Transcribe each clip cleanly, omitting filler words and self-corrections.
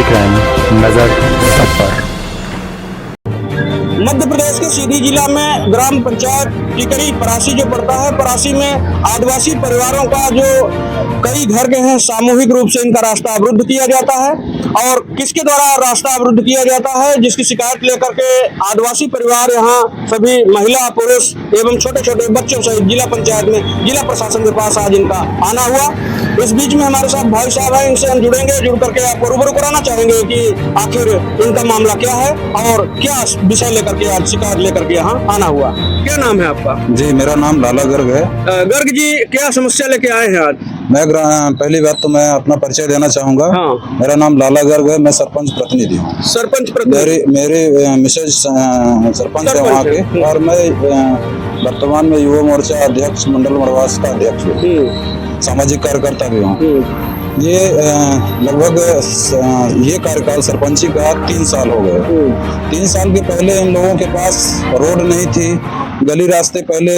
देख रहे हैं नजर सब पर। मध्य प्रदेश के सीधी जिला में ग्राम पंचायत टिकरी परासी जो पड़ता है, परासी में आदिवासी परिवारों का जो कई घर के हैं सामूहिक रूप से इनका रास्ता अवरुद्ध किया जाता है। और किसके द्वारा रास्ता अवरुद्ध किया जाता है, जिसकी शिकायत लेकर के आदिवासी परिवार यहाँ सभी महिला पुरुष एवं छोटे छोटे बच्चों सहित जिला पंचायत में जिला प्रशासन के पास आज इनका आना हुआ। इस बीच में हमारे साथ भाई साहब हैं, इनसे हम जुड़ेंगे, जुड़ करके आपको रूबरू कराना चाहेंगे कि आखिर इनका मामला क्या है और क्या विषय लेकर के आज शिकायत लेकर के यहाँ आना हुआ। क्या नाम है आपका? जी, मेरा नाम लाला गर्ग है। गर्ग जी, क्या समस्या लेके आए हैं आज? मैं पहली बात तो मैं अपना परिचय देना चाहूंगा। हाँ। मेरा नाम लाला गर्ग है, मैं सरपंच प्रतिनिधि हूँ। सरपंच प्रतिनिधि? मेरे मिसेज सरपंच है वहाँ के, और मैं वर्तमान में युवा मोर्चा अध्यक्ष मंडल मड़वास का अध्यक्ष हूँ, सामाजिक कार्यकर्ता भी हूँ। ये लगभग ये कार्यकाल सरपंची का 3 साल हो गए। 3 साल के पहले इन लोगों के पास रोड नहीं थी, गली रास्ते पहले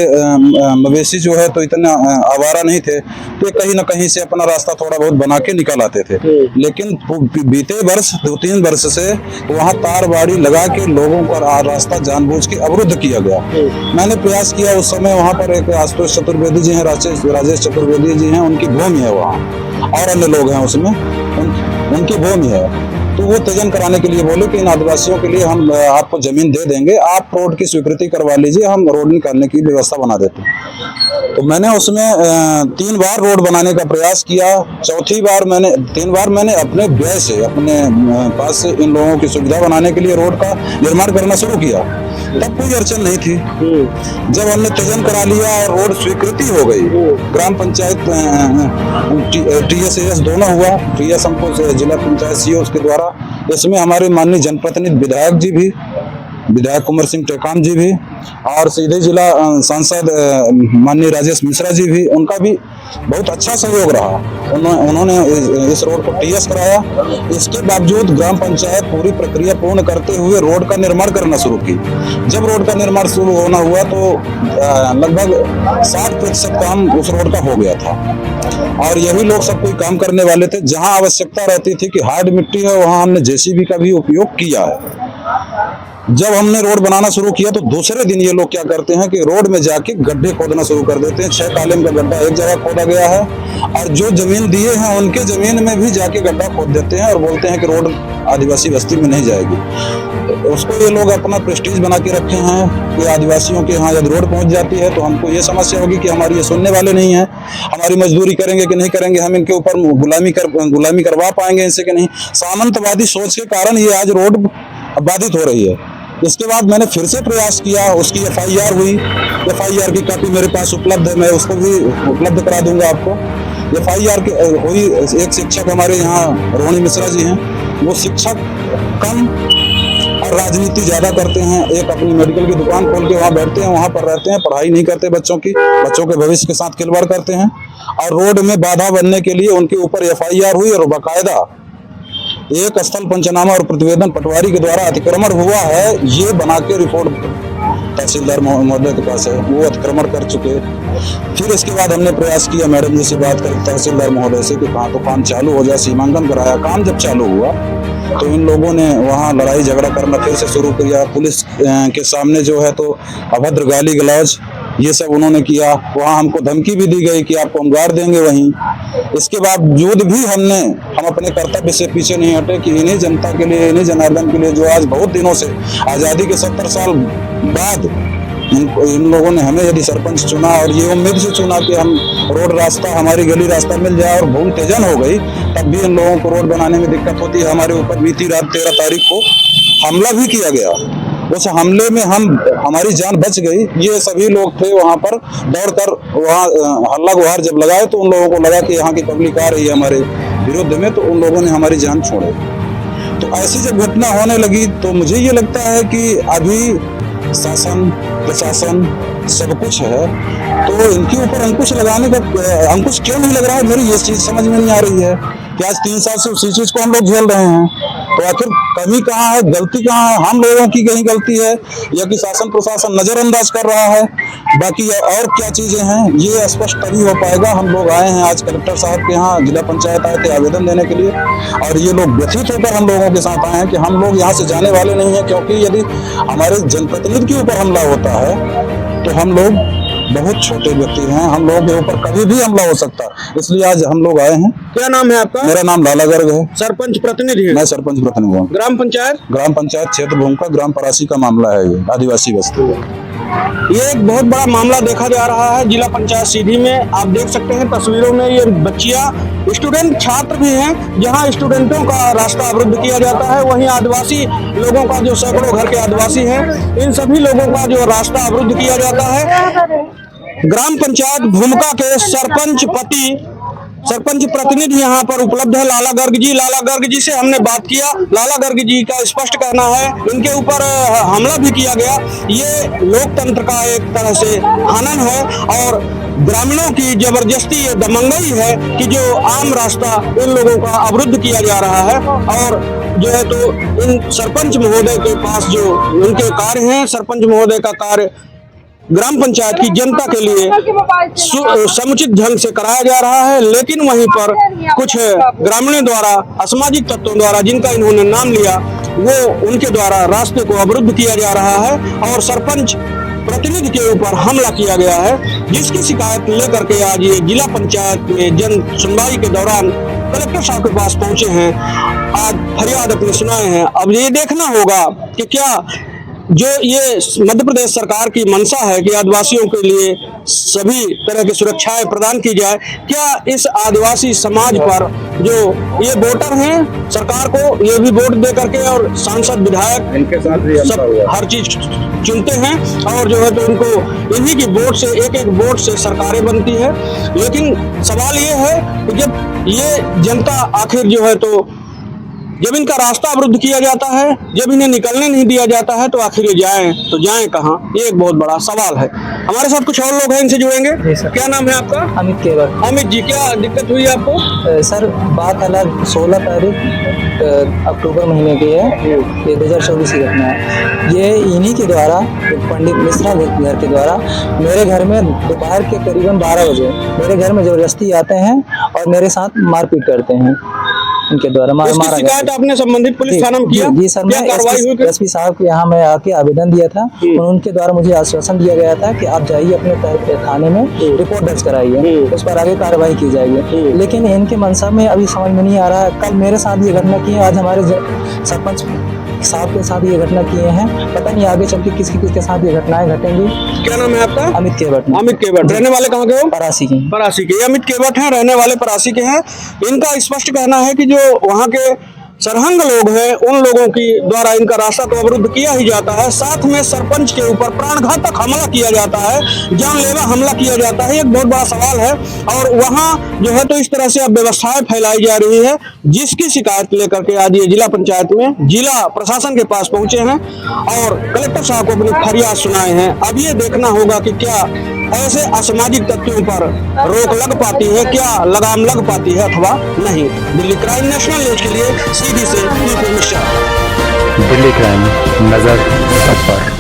मवेशी जो है तो इतना आवारा नहीं थे, तो कहीं ना कहीं से अपना रास्ता थोड़ा बहुत बना के निकल आते थे। लेकिन बीते वर्ष 2-3 वर्ष से वहाँ तार बाड़ी लगा के लोगों का रास्ता जानबूझ के अवरुद्ध किया गया। मैंने प्रयास किया, उस समय वहाँ पर एक आशुतोष चतुर्वेदी जी हैं, राजेश चतुर्वेदी जी हैं, उनकी भूमि है वहाँ, और अन्य लोग हैं उसमें, उनकी भूमि है। तो वो त्यजन कराने के लिए बोले कि इन आदिवासियों के लिए हम आपको जमीन दे देंगे, आप रोड की स्वीकृति करवा लीजिए, हम रोड निकालने की व्यवस्था बना देते हैं। तो मैंने उसमें 3 बार रोड बनाने का प्रयास किया। 3 बार मैंने अपने व्यय से, अपने पास से इन लोगों की सुविधा बनाने के लिए रोड का निर्माण करना शुरू किया। तब कोई अड़चन नहीं थी। जब हमने त्यजन करा लिया और रोड स्वीकृति हो गई, ग्राम पंचायत TS दोनों हुआ, TS हमको जिला पंचायत CO के द्वारा, इसमें हमारे माननीय जनप्रतिनिधि विधायक कुंवर सिंह टेकाम जी भी, और सीधे जिला सांसद माननीय राजेश मिश्रा जी भी, उनका भी बहुत अच्छा सहयोग रहा। उन्होंने इस रोड को TS कराया। इसके बावजूद ग्राम पंचायत पूरी प्रक्रिया पूर्ण करते हुए रोड का निर्माण करना शुरू की। जब रोड का निर्माण शुरू होना हुआ तो लगभग 60% काम उस रोड का हो गया था, और यही लोग सब कोई काम करने वाले थे। जहां आवश्यकता रहती थी कि हार्ड मिट्टी है, वहां हमने JCB का भी उपयोग किया है। जब हमने रोड बनाना शुरू किया तो दूसरे दिन ये लोग क्या करते हैं कि रोड में जाके गड्ढे खोदना शुरू कर देते हैं। 6 कालीम का गड्ढा एक जगह खोदा गया है, और जो जमीन दिए हैं उनके जमीन में भी जाके गड्ढा खोद देते हैं और बोलते हैं कि रोड आदिवासी बस्ती में नहीं जाएगी। उसको ये लोग अपना प्रेस्टीज बना के रखे हैं कि आदिवासियों के यहाँ यदि रोड पहुंच जाती है तो हमको ये समस्या होगी कि हमारी ये सुनने वाले नहीं है, हमारी मजदूरी करेंगे कि नहीं करेंगे, हम इनके ऊपर गुलामी करवा पाएंगे इनसे कि नहीं। सामंतवादी सोच के कारण ये आज रोड बाधित हो रही है। इसके बाद मैंने फिर से प्रयास किया, उसकी FIR हुई। FIR की कॉपी मेरे पास उपलब्ध है, मैं उसको भी उपलब्ध करा दूंगा आपको। FIR की हुई। एक शिक्षक हमारे यहाँ रोहिणी मिश्रा जी हैं, वो शिक्षक कम और राजनीति ज्यादा करते हैं। एक अपनी मेडिकल की दुकान खोल के वहाँ बैठते हैं, वहाँ पर रहते हैं, पढ़ाई नहीं करते बच्चों के भविष्य के साथ खिलवाड़ करते हैं। और रोड में बाधा बनने के लिए उनके ऊपर FIR हुई, और बाकायदा एक स्थल पंचनामा और प्रतिवेदन पटवारी के द्वारा अतिक्रमण हुआ है ये बना के रिपोर्ट तहसीलदार महोदय के पास है, वो अतिक्रमण कर चुके। फिर इसके बाद हमने प्रयास किया मैडम जी से बात कर तहसीलदार महोदय से कि कहाँ तो काम चालू हो जाए, सीमांकन कराया। काम जब चालू हुआ तो इन लोगों ने वहाँ लड़ाई झगड़ा करना फिर से शुरू किया। पुलिस के सामने जो है तो अभद्र गाली गलौज ये सब उन्होंने किया। वहाँ हमको धमकी भी दी गई कि आपको हम गाड़ देंगे वहीं। इसके बावजूद भी हम अपने कर्तव्य से पीछे नहीं हटे कि इन्हीं जनता के लिए, इन्हीं जनार्दन के लिए, जो आज बहुत दिनों से आज़ादी के 70 साल बाद इन लोगों ने हमें यदि सरपंच चुना और ये उम्मीद से चुना कि हम रोड रास्ता, हमारी गली रास्ता मिल जाए, और भूमि त्यजन हो गई, तब भी इन लोगों को रोड बनाने में दिक्कत होती है। हमारे ऊपर बीती रात 13 तारीख को हमला भी किया गया। उस हमले में हमारी जान बच गई। ये सभी लोग थे वहाँ पर, दौड़कर वहाँ हल्ला गुहार जब लगाए तो उन लोगों को लगा कि यहाँ की पब्लिक आ रही है हमारे विरुद्ध में, तो उन लोगों ने हमारी जान छोड़ी। तो ऐसी जब घटना होने लगी तो मुझे ये लगता है कि अभी शासन प्रशासन सब कुछ है, तो इनके ऊपर अंकुश लगाने का अंकुश क्यों नहीं लग रहा है, मेरी ये चीज समझ में नहीं आ रही है कि आज 3 साल से उसी चीज को हम लोग झेल रहे हैं। तो आखिर कमी कहाँ है, गलती कहाँ है? हम लोगों की कहीं गलती है या कि शासन प्रशासन नजरअंदाज कर रहा है? बाकी और क्या चीजें हैं ये स्पष्ट तभी हो पाएगा। हम लोग आए हैं आज कलेक्टर साहब के यहाँ, जिला पंचायत आए थे आवेदन देने के लिए, और ये लोग व्यथित होकर हम लोगों के साथ आए हैं कि हम लोग यहाँ से जाने वाले नहीं हैं, क्योंकि यदि हमारे जनप्रतिनिधि के ऊपर हमला होता है तो हम लोग बहुत छोटे व्यक्ति हैं, हम लोगों के ऊपर कभी भी हमला हो सकता है। इसलिए आज हम लोग आए हैं। क्या नाम है आपका? मेरा नाम लाला गर्ग है। सरपंच प्रतिनिधि है? मैं सरपंच प्रतिनिधि हूँ। ग्राम पंचायत क्षेत्र भूमि ग्राम परासी का मामला है, ये आदिवासी बस्ती है। ये एक बहुत बड़ा मामला देखा जा रहा है जिला पंचायत सीधी में। आप देख सकते हैं तस्वीरों में, ये बच्चियां स्टूडेंट छात्र भी हैं, जहां स्टूडेंटों का रास्ता अवरुद्ध किया जाता है। वहीं आदिवासी लोगों का, जो सैकड़ों घर के आदिवासी हैं, इन सभी लोगों का जो रास्ता अवरुद्ध किया जाता है। ग्राम पंचायत भूमिका के सरपंच प्रतिनिधि यहाँ पर उपलब्ध है, लाला गर्ग जी। लाला गर्ग जी से हमने बात किया। लाला गर्ग जी का स्पष्ट कहना है इनके ऊपर हमला भी किया गया, ये लोकतंत्र का एक तरह से हनन है और ग्रामीणों की जबरदस्ती ये दमंगई है कि जो आम रास्ता इन लोगों का अवरुद्ध किया जा रहा है। और जो है तो इन सरपंच महोदय के पास जो उनके कार्य हैं, सरपंच महोदय का कार्य ग्राम पंचायत की जनता के लिए समुचित ढंग से कराया जा रहा है, लेकिन वहीं पर कुछ ग्रामीणों द्वारा, असामाजिक तत्वों द्वारा, जिनका इन्होंने नाम लिया, वो उनके द्वारा रास्ते को अवरुद्ध किया जा रहा है और सरपंच प्रतिनिधि के ऊपर हमला किया गया है, जिसकी शिकायत लेकर के आज ये जिला पंचायत में जन सुनवाई के दौरान कलेक्टर साहब के पास पहुंचे हैं। आज फरियाद अपनी सुनाए हैं। अब ये देखना होगा कि क्या जो ये मध्य प्रदेश सरकार की मंशा है कि आदिवासियों के लिए सभी तरह की सुरक्षाएं प्रदान की जाए, क्या इस आदिवासी समाज पर जो ये वोटर हैं, सरकार को ये भी वोट दे करके और सांसद विधायक इनके साथ भी सब हर चीज चुनते हैं और जो है तो उनको इन्हीं की वोट से, एक एक वोट से सरकारें बनती है। लेकिन सवाल ये है कि जब ये जनता आखिर जो है तो जब इनका रास्ता अवरुद्ध किया जाता है, जब इन्हें निकलने नहीं दिया जाता है, तो आखिर ये जाएं तो जाएं कहाँ? ये एक बहुत बड़ा सवाल है। हमारे साथ कुछ और लोग हैं, इनसे जुड़ेंगे। क्या नाम है आपका? अमित केवल। अमित जी, क्या दिक्कत हुई आपको? सर बात अलग 16 तारीख अक्टूबर महीने की है, ये 2024 की घटना है। ये इन्हीं के द्वारा, पंडित मिश्रा घर के द्वारा मेरे घर में दोपहर के करीबन 12 बजे मेरे घर में जबरदस्ती आते हैं और मेरे साथ मारपीट करते हैं। उनके द्वारा मारा शिकायत आपने संबंधित पुलिस थाना में किया? जी सर, मैं एसपी साहब के यहाँ मैं आके आवेदन दिया था। उनके द्वारा मुझे आश्वासन दिया गया था कि आप जाइए अपने थाने में रिपोर्ट दर्ज कराइए, उस पर आगे कार्रवाई की जाएगी। लेकिन इनके मनसा में अभी समझ में नहीं आ रहा है। कल मेरे साथ ये घटना की है, आज हमारे सरपंच साहब के साथ ये घटना किए हैं। पता नहीं आगे चल के किसके साथ ये घटनाएं घटेंगी। क्या नाम है आपका? अमित केवट। अमित केवट। रहने वाले कहाँ के हो? परासी के। परासी के अमित केवट हैं, रहने वाले परासी के हैं। इनका स्पष्ट कहना है कि जो वहाँ के सरहंग लोग हैं, उन लोगों की द्वारा इनका रास्ता तो अवरुद्ध किया ही जाता है, साथ में सरपंच के ऊपर प्राणघातक हमला किया जाता है, जानलेवा हमला किया जाता है। एक बहुत बड़ा सवाल है और वहाँ जो है तो इस तरह से अब व्यवस्थाएं फैलाई जा रही है, जिसकी शिकायत लेकर के आज ये जिला पंचायत में जिला प्रशासन के पास पहुंचे हैं और कलेक्टर साहब को अपनी फरियाद सुनाए हैं। अब ये देखना होगा कि क्या ऐसे असामाजिक तत्वों पर रोक लग पाती है, क्या लगाम लग पाती है अथवा नहीं। दिल्ली क्राइम नेशनल न्यूज के लिए सीधी से दीपक मिश्रा। दिल्ली क्राइम, नजर सब पर।